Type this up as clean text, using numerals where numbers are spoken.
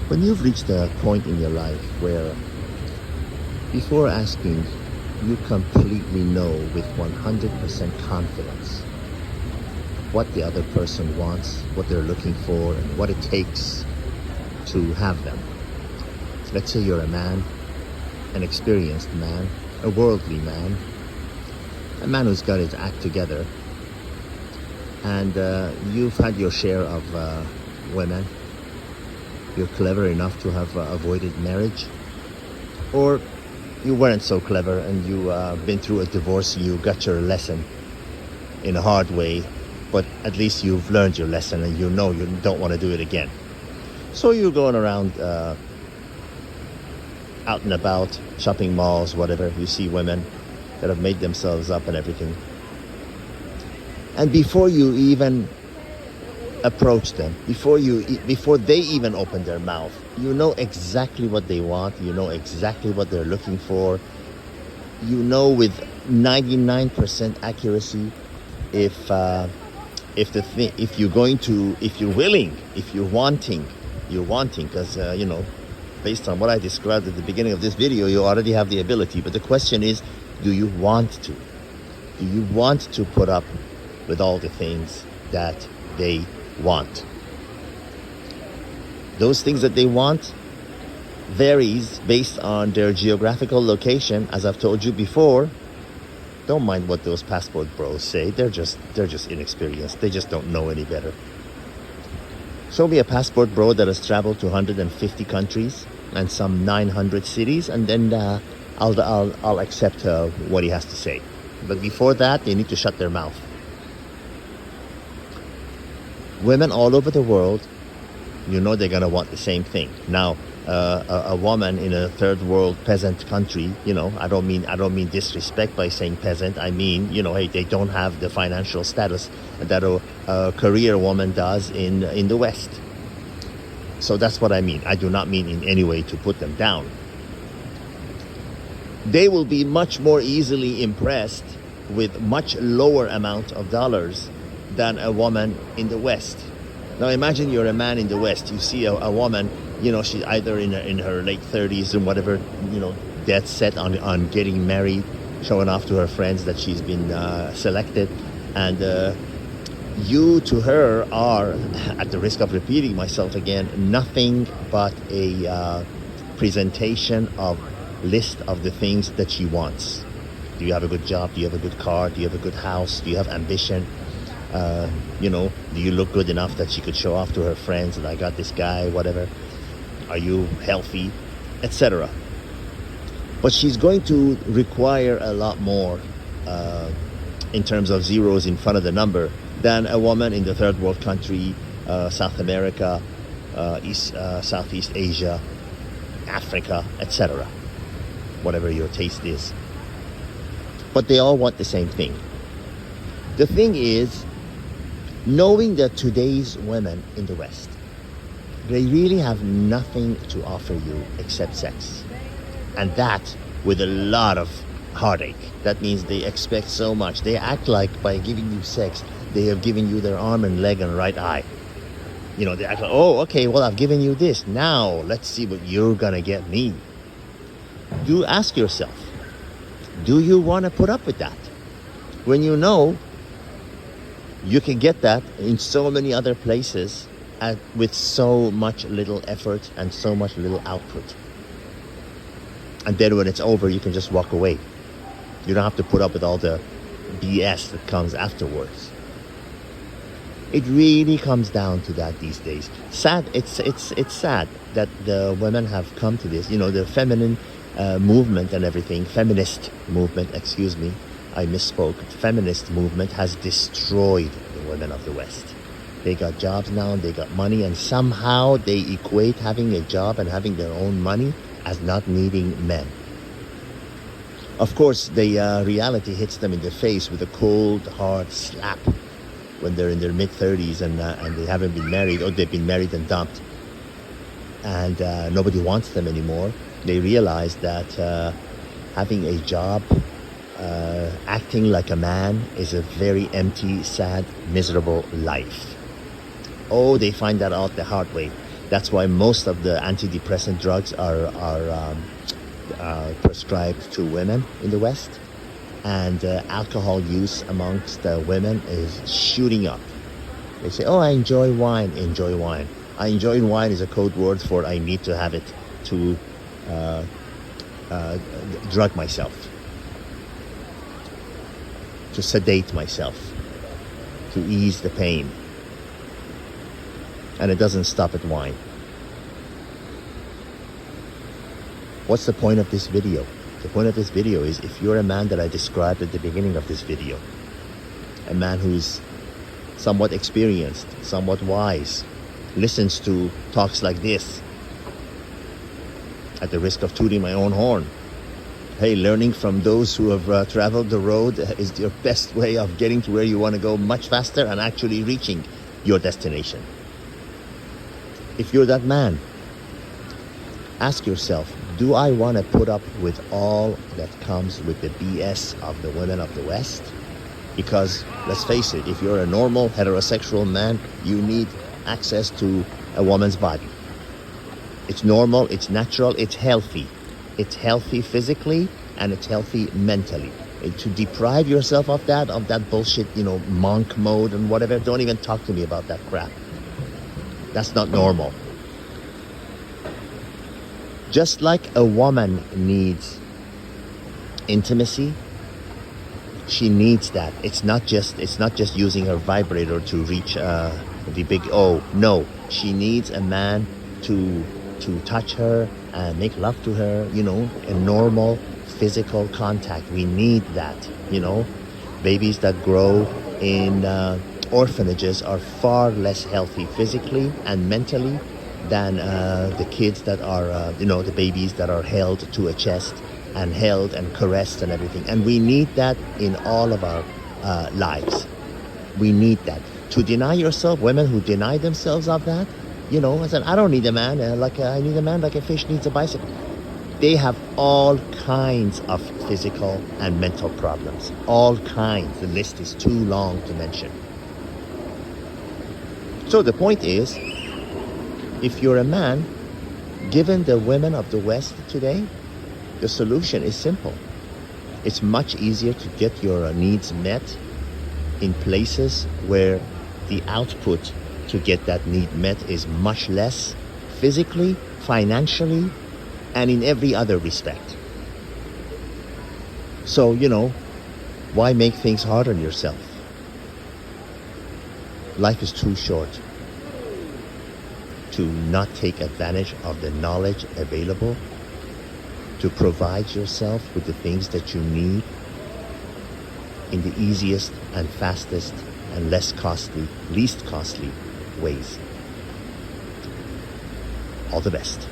When you've reached a point in your life where before asking, you completely know with 100% confidence what the other person wants, what they're looking for, and what it takes to have them. Let's say you're a man, an experienced man, a worldly man, a man who's got his act together, and you've had your share of women. You're clever enough to have avoided marriage, or you weren't so clever and you been through a divorce. You got your lesson in a hard way, but at least you've learned your lesson and you know you don't want to do it again. So you're going around out and about, shopping malls, whatever. You see women that have made themselves up and everything. And before you even approach them, before they even open their mouth, you know exactly what they want. You know exactly what they're looking for. You know with 99% accuracy if you're willing, if you're wanting, because based on what I described at the beginning of this video, you already have the ability. But the question is, do you want to? Do you want to put up with all the things that they want? Those things that they want varies based on their geographical location. As I've told you before, don't mind what those passport bros say. They're just inexperienced. They just don't know any better. Show me a passport bro that has traveled to 150 countries and some 900 cities, and then I'll accept what he has to say. But before that, they need to shut their mouth. Women all over the world, you know they're gonna want the same thing. Now, a woman in a third world peasant country, I don't mean disrespect by saying peasant. I mean, hey, they don't have the financial status that a career woman does in the West. So that's what I mean. I do not mean in any way to put them down. They will be much more easily impressed with much lower amount of dollars than a woman in the West. Now imagine you're a man in the West. You see a woman, she's either in her late 30s and whatever, dead set on getting married, showing off to her friends that she's been selected. And you to her are, at the risk of repeating myself again, nothing but a presentation of list of the things that she wants. Do you have a good job? Do you have a good car? Do you have a good house? Do you have ambition? Do you look good enough that she could show off to her friends that I got this guy, whatever? Are you healthy, etc.? But she's going to require a lot more in terms of zeros in front of the number than a woman in the third world country, South America, Southeast Asia, Africa, etc. Whatever your taste is. But they all want the same thing. The thing is, knowing that today's women in the West, they really have nothing to offer you except sex. And that with a lot of heartache. That means they expect so much. They act like by giving you sex, they have given you their arm and leg and right eye. They act like, oh, okay, well, I've given you this. Now, let's see what you're gonna get me. Do ask yourself, do you want to put up with that? When you know you can get that in so many other places with so much little effort and so much little output. And then when it's over, you can just walk away. You don't have to put up with all the BS that comes afterwards. It really comes down to that these days. Sad. It's sad that the women have come to this. The feminine movement and everything. Feminist movement. Excuse me. I misspoke. Feminist movement has destroyed the women of the West. They got jobs now and they got money, and somehow they equate having a job and having their own money as not needing men. Of course, the reality hits them in the face with a cold, hard slap when they're in their mid-30s and they haven't been married, or they've been married and dumped, and nobody wants them anymore. They realize that having a job, acting like a man is a very empty, sad, miserable life. Oh, they find that out the hard way. That's why most of the antidepressant drugs are prescribed to women in the West, and alcohol use amongst women is shooting up. They say, "Oh, I enjoy wine." Enjoy wine. I enjoy wine is a code word for I need to have it to drug myself, to sedate myself, to ease the pain. And it doesn't stop at wine. What's the point of this video? The point of this video is, if you're a man that I described at the beginning of this video, a man who's somewhat experienced, somewhat wise, listens to talks like this, at the risk of tooting my own horn. Hey, learning from those who have traveled the road is your best way of getting to where you want to go much faster and actually reaching your destination. If you're that man, ask yourself, do I want to put up with all that comes with the BS of the women of the West? Because, let's face it, if you're a normal heterosexual man, you need access to a woman's body. It's normal, it's natural, it's healthy. It's healthy physically and it's healthy mentally. And to deprive yourself of that bullshit, monk mode and whatever, don't even talk to me about that crap. That's not normal. Just like a woman needs intimacy, she needs that. It's not just using her vibrator to reach the big O. No, she needs a man to touch her and make love to her. A normal physical contact. We need that. Babies that grow in orphanages are far less healthy physically and mentally than the kids that are, the babies that are held to a chest and held and caressed and everything. And we need that in all of our lives. We need that. To deny yourself, women who deny themselves of that, I said, I don't need a man I need a man like a fish needs a bicycle. They have all kinds of physical and mental problems. All kinds. The list is too long to mention. So the point is, if you're a man, given the women of the West today, the solution is simple. It's much easier to get your needs met in places where the output to get that need met is much less physically, financially, and in every other respect. So, why make things hard on yourself? Life is too short to not take advantage of the knowledge available to provide yourself with the things that you need in the easiest and fastest and least costly ways. All the best.